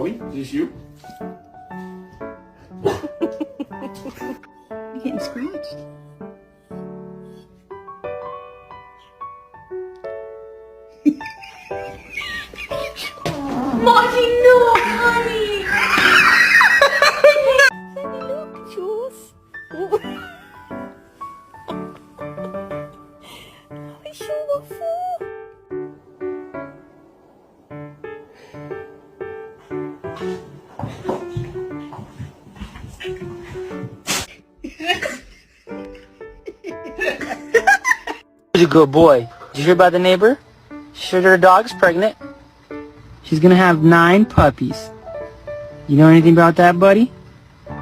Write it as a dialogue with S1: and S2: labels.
S1: Is this you?
S2: You're getting scratched.
S3: Marty, no, honey!
S2: Honey, look, Jules. Ay, sure.
S4: He's a good boy. Did you hear about the neighbor? She said her dog's pregnant. She's gonna have 9 puppies. You know anything about that, buddy?